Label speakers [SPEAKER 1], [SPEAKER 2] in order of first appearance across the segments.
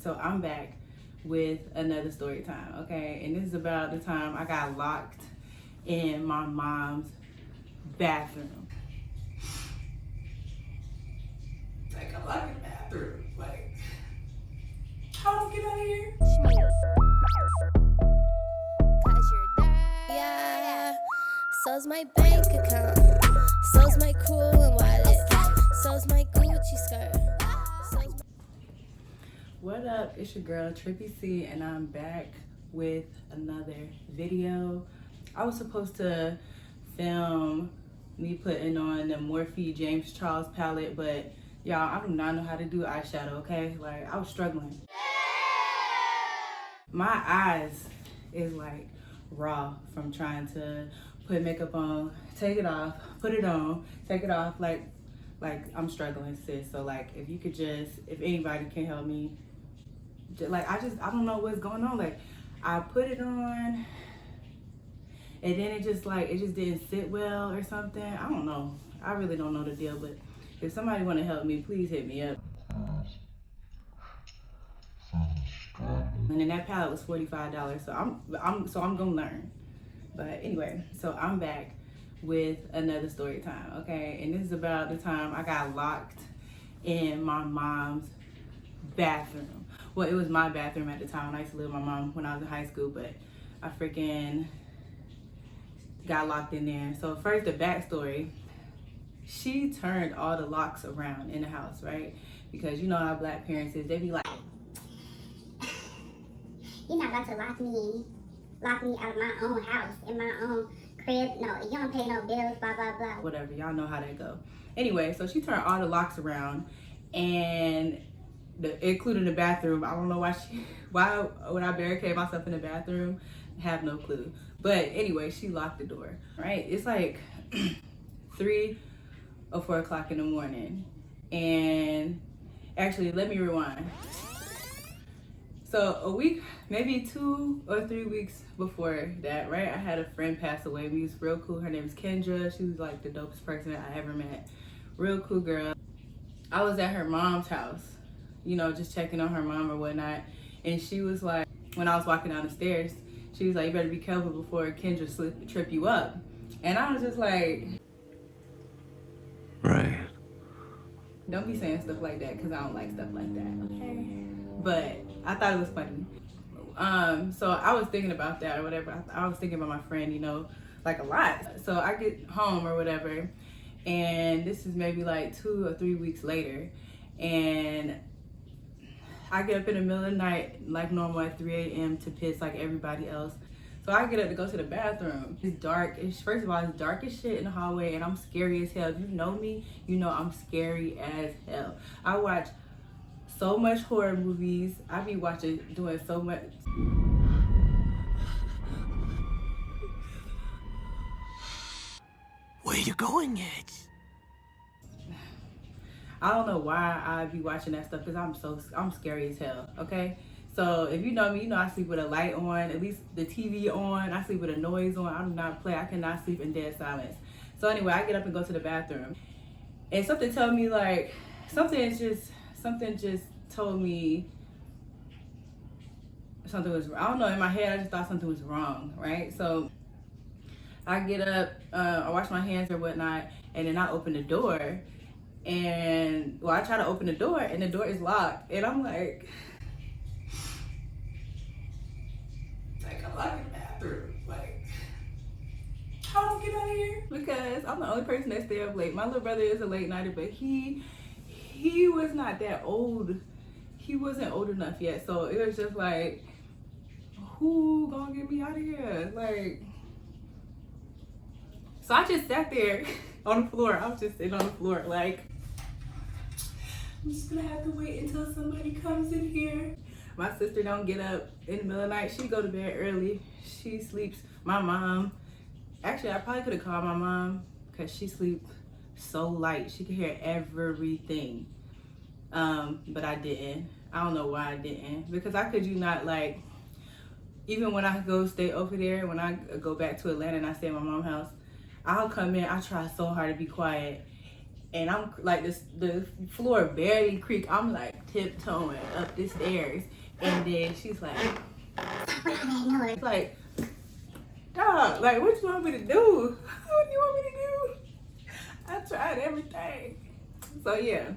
[SPEAKER 1] So I'm back with another story time, okay? And this is about the time I got locked in my mom's bathroom. Like, I'm locked in the bathroom. Like, how do I get out of here?
[SPEAKER 2] Cause you're dirty. Yeah. So's my bank account. So's my cool wallet. So's my Gucci skirt. So's my...
[SPEAKER 1] What up? It's your girl Trippee, and I'm back with another video. I was supposed to film me putting on the Morphe James Charles palette, but y'all, I do not know how to do eyeshadow, okay? Like, I was struggling. My eyes is like raw from trying to put makeup on, take it off, put it on, take it off. Like I'm struggling, sis. So like, if you could just, if anybody can help me, like I don't know what's going on. Like I put it on and then it just didn't sit well or something. I don't know. I really don't know the deal, but if somebody want to help me, please hit me up. And then that palette was $45, so I'm gonna learn. But anyway, so I'm back with another story time, okay? And this is about the time I got locked in my mom's bathroom. Well, it was my bathroom at the time. I used to live with my mom when I was in high school, but I freaking got locked in there. So first, the backstory. She turned all the locks around in the house, right? Because you know how black parents is. They be like,
[SPEAKER 3] you're not about to lock me out of my own house, in my own crib. No, you don't pay no bills, blah, blah, blah.
[SPEAKER 1] Whatever, y'all know how that go. Anyway, so she turned all the locks around, and including the bathroom. I don't know why when I barricade myself in the bathroom, I have no clue. But anyway, she locked the door, right? It's like 3 or 4 o'clock in the morning. And actually, let me rewind. So a week, maybe 2 or 3 weeks before that, right? I had a friend pass away. We was real cool. Her name is Kendra. She was like the dopest person I ever met. Real cool girl. I was at her mom's house, you know, just checking on her mom or whatnot. And she was like, when I was walking down the stairs, she was like, you better be careful before Kendra trip you up. And I was just like,
[SPEAKER 4] right.
[SPEAKER 1] Don't be saying stuff like that, because I don't like stuff like that, okay? But I thought it was funny. So I was thinking about that or whatever. I was thinking about my friend, you know, like a lot. So I get home or whatever, and this is maybe like 2 or 3 weeks later, and I get up in the middle of the night like normal at 3 a.m. to piss like everybody else. So I get up to go to the bathroom. It's dark. First of all, it's dark as shit in the hallway, and I'm scary as hell. If you know me, you know I'm scary as hell. I watch so much horror movies. I be doing so much.
[SPEAKER 4] Where you going, Ed?
[SPEAKER 1] I don't know why I be watching that stuff, because I'm scary as hell, okay? So if you know me, you know I sleep with a light on, at least the TV on. I sleep with a noise on. I do not play. I cannot sleep in dead silence. So anyway, I get up and go to the bathroom, and something told me like, something just told me something was, I don't know, in my head I just thought something was wrong, right? So I get up, I wash my hands or whatnot, and then I open the door, and well, I try to open the door, and the door is locked, and I'm like I'm locked in the bathroom. Like, how do I get out of here? Because I'm the only person that stay up late. My little brother is a late nighter, but he was not that old. He wasn't old enough yet, so it was just like, who gonna get me out of here? Like, so I just sat there on the floor. I was just sitting on the floor, like, I'm just gonna have to wait until somebody comes in here. My sister don't get up in the middle of the night. She go to bed early. She sleeps. My mom, actually, I probably could have called my mom, because she sleeps so light. She could hear everything. But I didn't. I don't know why I didn't. Because I could not, like, even when I go stay over there, when I go back to Atlanta and I stay at my mom's house, I'll come in, I try so hard to be quiet, and I'm like the floor barely creak. I'm like tiptoeing up the stairs, and then she's like, it's like, dog, like what you want me to do? What do you want me to do? I tried everything. So yeah.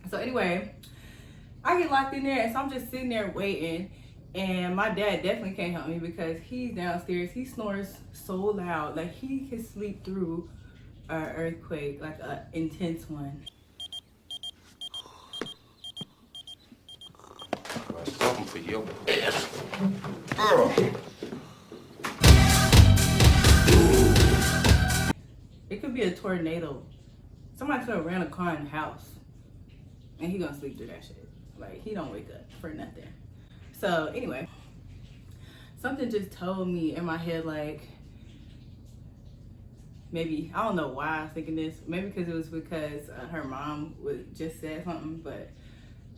[SPEAKER 1] So anyway, I get locked in there, and so I'm just sitting there waiting. And my dad definitely can't help me because he's downstairs. He snores so loud, like he can sleep through an earthquake, like an intense one.
[SPEAKER 4] Something for your ass. Girl.
[SPEAKER 1] It could be a tornado. Somebody could have ran a car in the house, and he gonna sleep through that shit. Like he don't wake up for nothing. So anyway, something just told me in my head, like, maybe, I don't know why I was thinking this, maybe because it was because her mom would just said something, but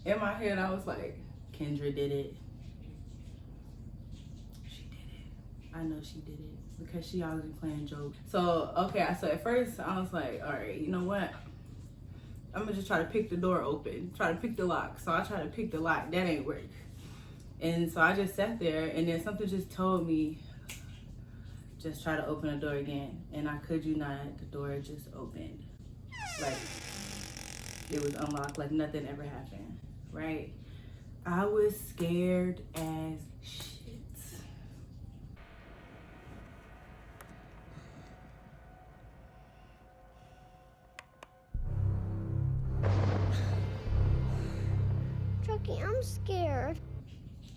[SPEAKER 1] in my head I was like, Kendra did it. She did it. I know she did it because she always be playing jokes. So, okay, so at first I was like, all right, you know what? I'm gonna just try to pick the door open, try to pick the lock. So I tried to pick the lock, that ain't work. And so I just sat there, and then something just told me, just try to open the door again. And I kid you not, the door just opened. Like, it was unlocked, like nothing ever happened, right? I was scared as shit.
[SPEAKER 2] Chucky, I'm scared.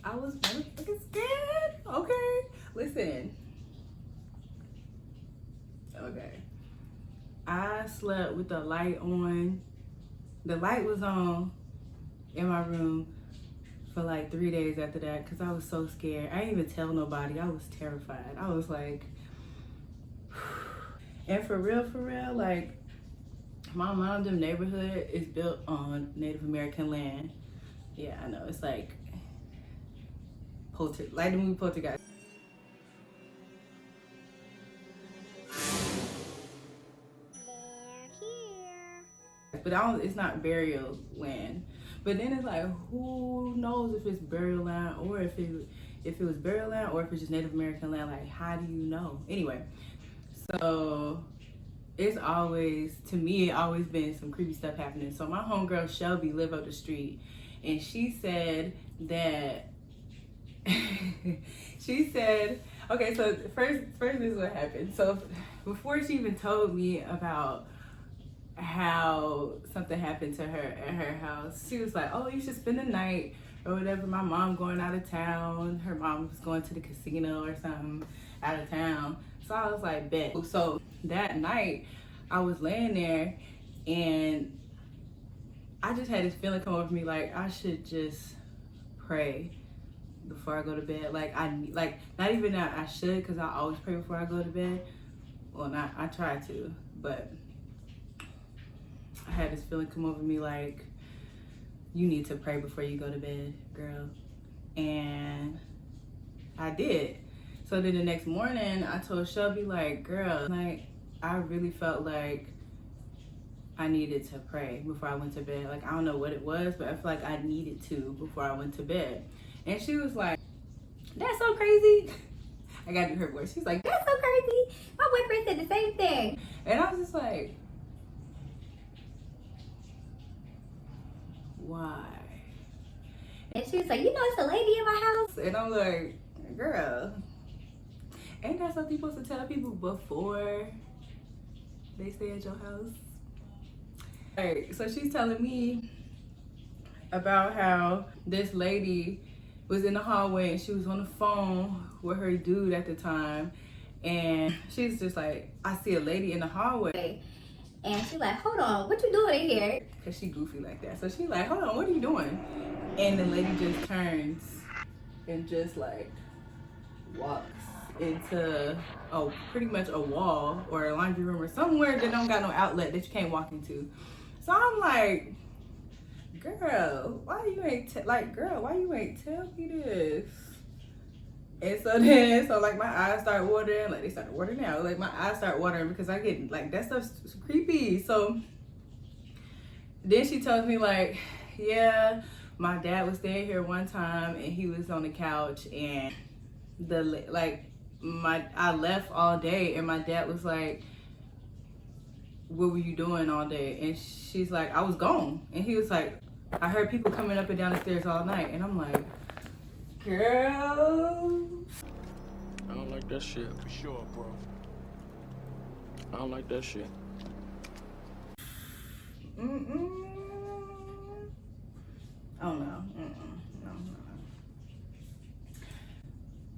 [SPEAKER 1] I was fucking scared. Okay, listen. Okay, I slept with the light on. The light was on in my room for like 3 days after that because I was so scared. I didn't even tell nobody. I was terrified. I was like, and for real, like my mom's neighborhood is built on Native American land. Yeah, I know. It's like like the movie Poltergeist. But it's not burial land. But then it's like, who knows if it's burial land or if it was burial land or if it's just Native American land? Like, how do you know? Anyway, so it's always, to me, it always been some creepy stuff happening. So my homegirl Shelby live up the street, and she said that she said, okay, so first this is what happened. So before she even told me about how something happened to her at her house, she was like, oh, you should spend the night or whatever. My mom going out of town. Her mom was going to the casino or something out of town. So I was like, bet. So that night I was laying there, and I just had this feeling come over me, like I should just pray before I go to bed. Not even that I should, because I always pray before I go to bed. Well, I try to, but I had this feeling come over me like, you need to pray before you go to bed, girl. And I did. So then the next morning I told Shelby, like, girl, like, I really felt like I needed to pray before I went to bed. Like, I don't know what it was, but I feel like I needed to before I went to bed. And she was like, that's so crazy. I gotta do her voice. She's like, that's so crazy. My boyfriend said the same thing. And I was just like, why? And she was like, you know, it's a lady in my house. And I'm like, girl, ain't that something you're supposed to tell people before they stay at your house? Alright, so she's telling me about how this lady was in the hallway and she was on the phone with her dude at the time, and she's just like, I see a lady in the hallway. And she's like, hold on, what you doing in here? Cause she goofy like that. So she's like, hold on, what are you doing? And the lady just turns and just like walks into pretty much a wall or a laundry room or somewhere that don't got no outlet that you can't walk into. So I'm like, girl, why you ain't tell me this? And so like my eyes start watering, like they started watering now. Like my eyes start watering because I get like that stuff's creepy. So then she tells me like, yeah, my dad was staying here one time and he was on the couch and I left all day and my dad was like, what were you doing all day? And she's like, I was gone. And he was like, I heard people coming up and down the stairs all night. And I'm like, girl.
[SPEAKER 5] I don't like that shit. For sure, bro. I don't like that shit.
[SPEAKER 1] Oh no.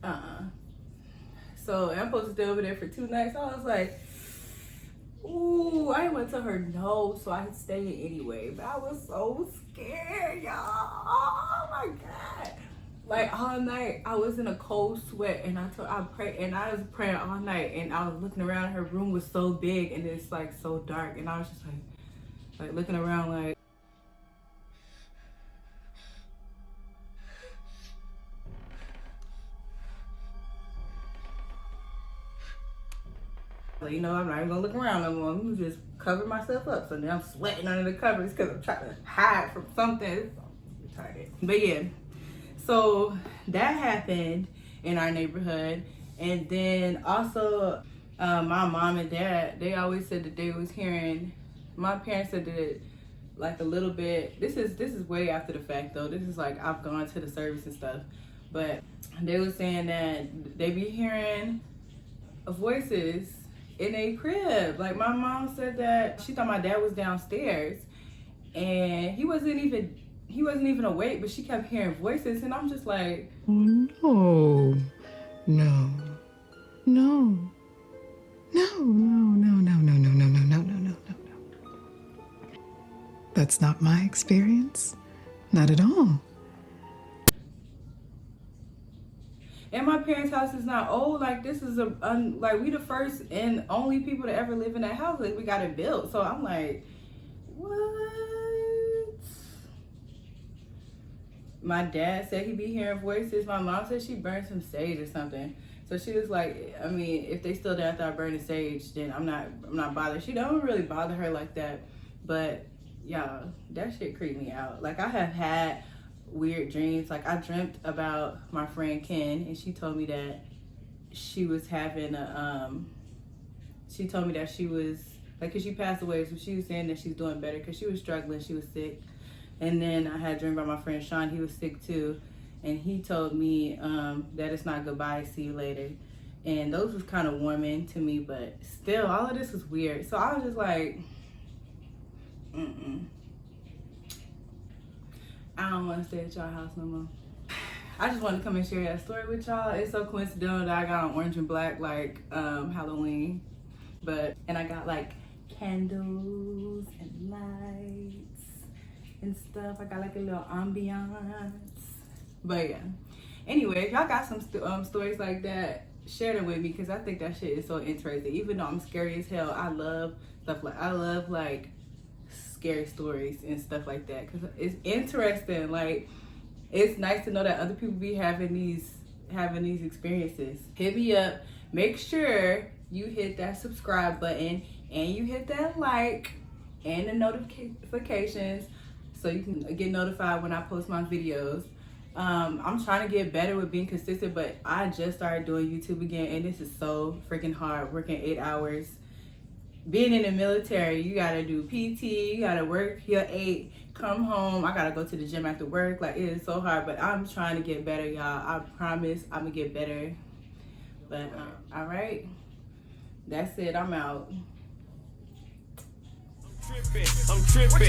[SPEAKER 1] No. So I'm supposed to stay over there for 2 nights. I was like, ooh, I didn't want to tell her no, so I could stay anyway. But I was so scared, y'all. Oh my God. Like all night, I was in a cold sweat, and I prayed, and I was praying all night, and I was looking around. Her room was so big, and it's like so dark, and I was just like looking around, like. You know, I'm not even gonna look around no more. I'm gonna just cover myself up. So now I'm sweating under the covers because I'm trying to hide from something. I'm retarded. But yeah, so that happened in our neighborhood. And then also, my mom and dad, they always said that they was hearing, my parents said that like a little bit, this is way after the fact though. This is like, I've gone to the service and stuff. But they were saying that they be hearing voices in a crib. Like my mom said that she thought my dad was downstairs and he wasn't even awake, but she kept hearing voices, and I'm just like,
[SPEAKER 6] oh no. That's not my experience. Not at all.
[SPEAKER 1] and my parents' house is not old. Like this is like we the first and only people to ever live in that house. Like we got it built. So I'm like, what? My dad said he be hearing voices. My mom said she burned some sage or something. So she was like, I mean, if they still there after I burn the sage, then I'm not bothered. She don't really bother her like that. But y'all, that shit creeped me out. Like I have had weird dreams. Like I dreamt about my friend Ken, and she told me that she was having she told me that she was like, cause she passed away, so she was saying that she's doing better because she was struggling, she was sick. And then I had a dream about my friend Sean. He was sick too, and he told me that it's not goodbye, see you later. And those was kind of warming to me, but still all of this was weird. So I was just like, I don't want to stay at y'all house no more. I just want to come and share that story with y'all. It's so coincidental that I got on orange and black like Halloween, and I got like candles and lights and stuff. I got like a little ambiance. But yeah, anyway, if y'all got some stories like that, share them with me, because I think that shit is so interesting. Even though I'm scary as hell, I love like scary stories and stuff like that, because it's interesting. Like it's nice to know that other people be having these experiences. Hit me up. Make sure you hit that subscribe button and you hit that like and the notifications so you can get notified when I post my videos. I'm trying to get better with being consistent, but I just started doing YouTube again, and this is so freaking hard, working 8 hours. Being in the military, you gotta do PT, you gotta work your 8, come home, I gotta go to the gym after work. Like, it is so hard, but I'm trying to get better, y'all. I promise I'm gonna get better. But all right, that's it, I'm out. I'm tripping.